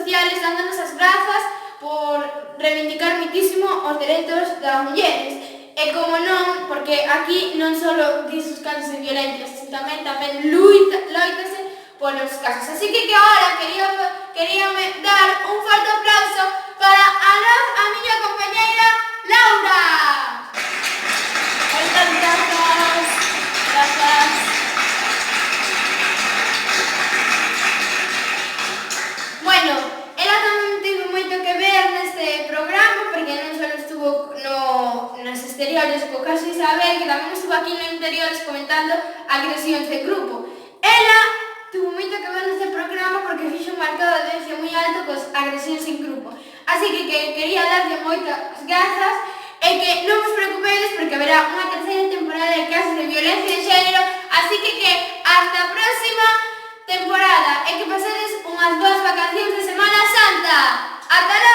sociales dándonos as grazas por reivindicar muitísimo os dereitos das mulleres. E como non, porque aquí non só dis os casos de violencia, sino tamén loitase polos casos. Así que agora queríame dar un forte aplauso para a miña compañeira Laura. Moitas grazas. Grazas. Bueno, ela tamén tivo moito que ver neste programa, porque non só estuvo nos exteriores co caso Isabel, que tamén estuvo aquí nos interiores comentando agresións de grupo. Ela tuvo moito que ver neste programa porque fixo un marcado de audiencia moi alto cos agresións en grupo. Así que quería darlle moitas grazas e que non vos preocupedes porque haberá unha terceira temporada de casos de violencia de xénero, así que hasta a próxima temporada e que pasedes unhas boas vacacións de Semana Santa. ¡Ata logo!